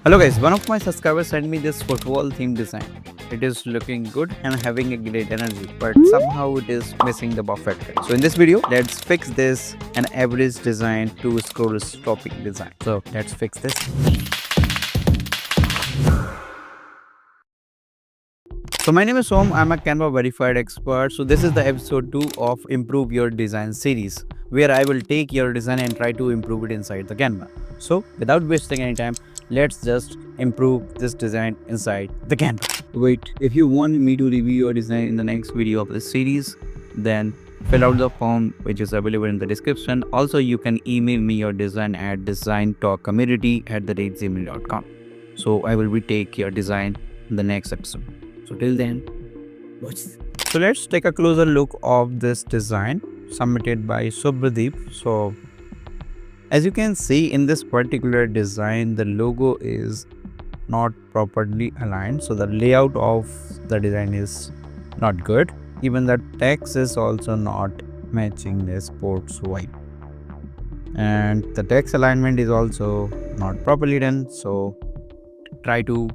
Hello guys, one of my subscribers sent me this football theme design. It is looking good and having a great energy, but somehow it is missing the perfect fit. So in this video, let's fix this an average design to scroll stopping design. So let's fix this. So my name is Som, I'm a Canva verified expert. So this is the episode 2 of Improve Your Design series, where I will take your design and try to improve it inside the Canva. So without wasting any time, let's just improve this design inside the Canva. Wait, if you want me to review your design in the next video of this series, then fill out the form which is available in the description. Also, you can email me your design at designtalkcommunity@gmail.com. So I will retake your design in the next episode. So till then, watch. So let's take a closer look of this design submitted by Subhadeep. So as you can see in this particular design, the logo is not properly aligned. So the layout of the design is not good. Even the text is also not matching the sports vibe. And the text alignment is also not properly done. So try to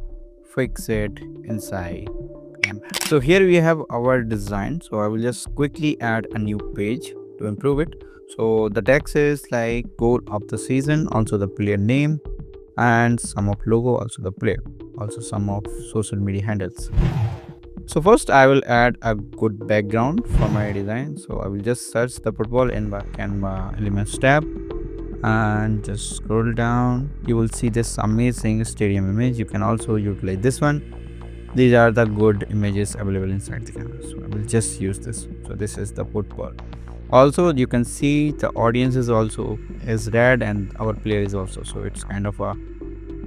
fix it inside Canva. So here we have our design. So I will just quickly add a new page to improve it. So the text is like goal of the season, also the player name and some of logo, also the player, also some of social media handles. So first I will add a good background for my design. So I will just search the football in the Canva elements tab and just scroll down. You will see this amazing stadium image. You can also utilize this one. These are the good images available inside the Canva. So I will just use this. So this is the football. Also you can see the audience is also is red and our player is also, so it's kind of a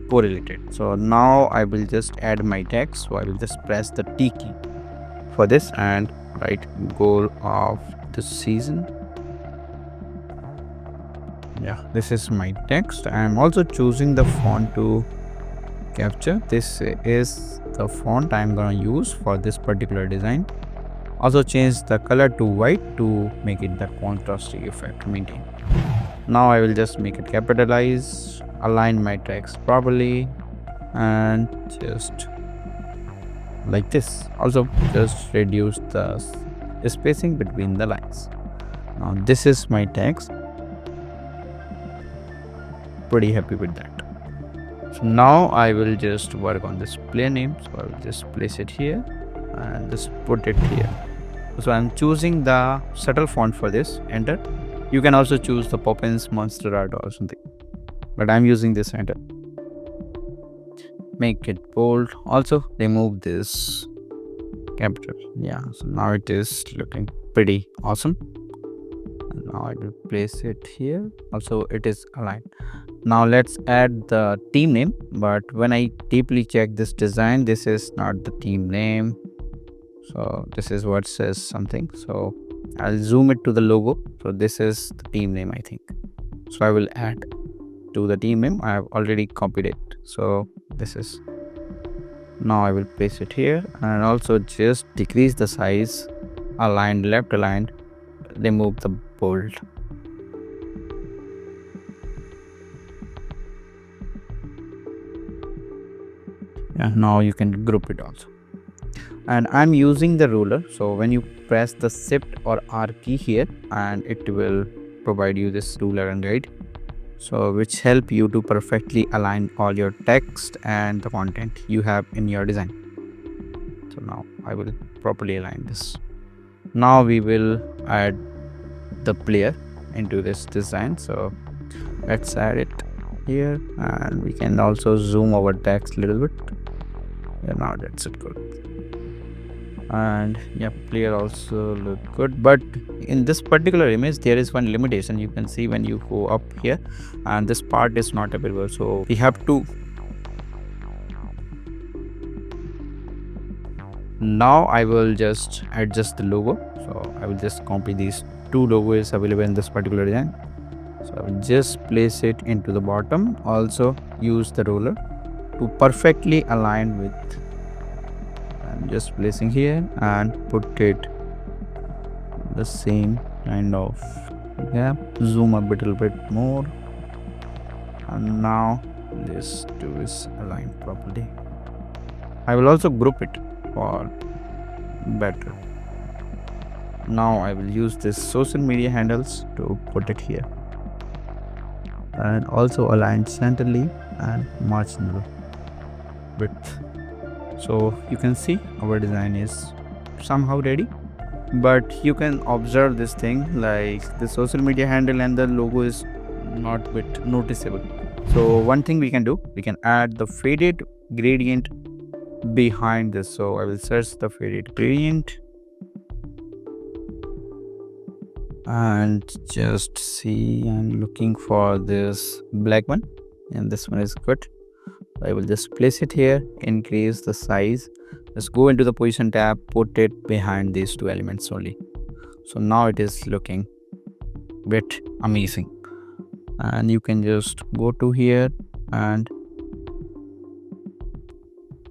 correlated. So now I will just add my text. So I will just press the T key for this and write goal of the season. Yeah, this is my text. I'm also choosing the font to capture. This is the font I'm gonna use for this particular design. Also change the color to white to make it the contrasty effect maintain. Now I will just make it capitalize, align my text properly and just like this. Also just reduce the spacing between the lines. Now this is my text. Pretty happy with that. So now I will just work on this player name. So I will just place it here and just put it here. So I'm choosing the subtle font for this, enter. You can also choose the Poppins Monster Art or something, but I'm using this, enter. Make it bold. Also remove this capital. Yeah, so now it is looking pretty awesome. And now I will place it here. Also it is aligned. Now let's add the team name, but when I deeply check this design, this is not the team name. So this is what says something. So I'll zoom it to the logo. So this is the team name, I think. So I will add to the team name. I have already copied it. So this is, now I will place it here and also just decrease the size, aligned, left aligned, remove the bold. Yeah, now you can group it also. And I'm using the ruler. So when you press the shift or R key here, and it will provide you this ruler and guide, so which help you to perfectly align all your text and the content you have in your design. So now I will properly align this. Now we will add the player into this design. So let's add it here and we can also zoom our text a little bit. Yeah, now that's it good. And yeah, player also look good, but in this particular image there is one limitation. You can see when you go up here and this part is not available, so we have to. Now I will just adjust the logo. So I will just copy these two logos available in this particular design. So I will just place it into the bottom. Also use the ruler to perfectly align with. I'm just placing here and put it the same kind of gap. Zoom a little bit more and now this two is aligned properly. I will also group it for better. Now I will use this social media handles to put it here, and also align centrally and marginal width. So you can see our design is somehow ready, but you can observe this thing like the social media handle and the logo is not bit noticeable. So one thing we can do, we can add the faded gradient behind this. So I will search the faded gradient and just see, I'm looking for this black one, and this one is good. I will just place it here, increase the size, just go into the position tab, put it behind these two elements only. So now it is looking bit amazing, and you can just go to here and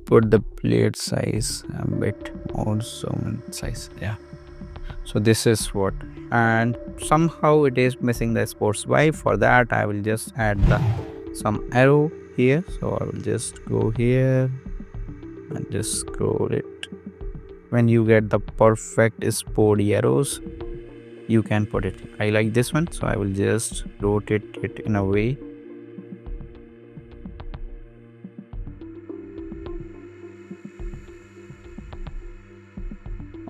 put the plate size a bit more zoom in size. Yeah, so this is what, and somehow it is missing the sports vibe. For that I will just add some arrow here. So I will just go here and just scroll it. When you get the perfect sport arrows, you can put it. I like this one, so I will just rotate it in a way.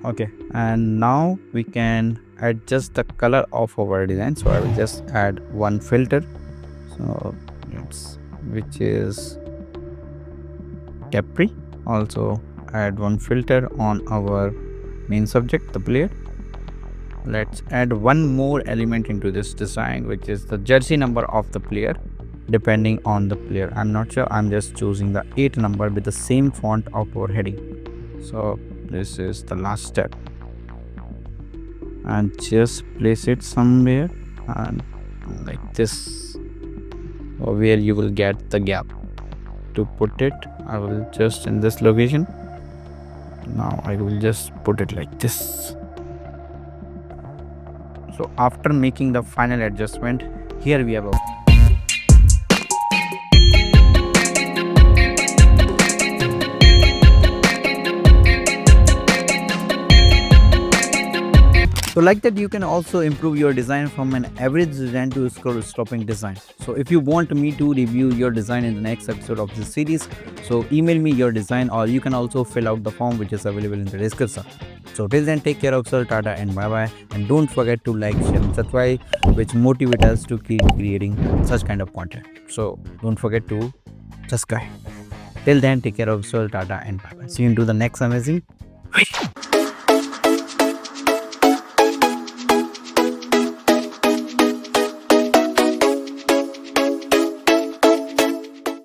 Okay, and now we can adjust the color of our design. So I will just add one filter, so it's which is Capri. Also add one filter on our main subject, the player. Let's add one more element into this design, which is the jersey number of the player depending on the player. I'm not sure, I'm just choosing the 8 number with the same font of our heading. So this is the last step, and just place it somewhere and like this, where you will get the gap to put it. I will just in this location. Now I will just put it like this. So after making the final adjustment, here we have a So like that, you can also improve your design from an average design to a scroll-stopping design. So if you want me to review your design in the next episode of this series, so email me your design, or you can also fill out the form which is available in the description. So till then, take care of yourself, tata and bye bye, and don't forget to like, share and subscribe, which motivate us to keep creating such kind of content. So don't forget to subscribe. Till then, take care of yourself, tata and bye bye. See you into the next amazing video.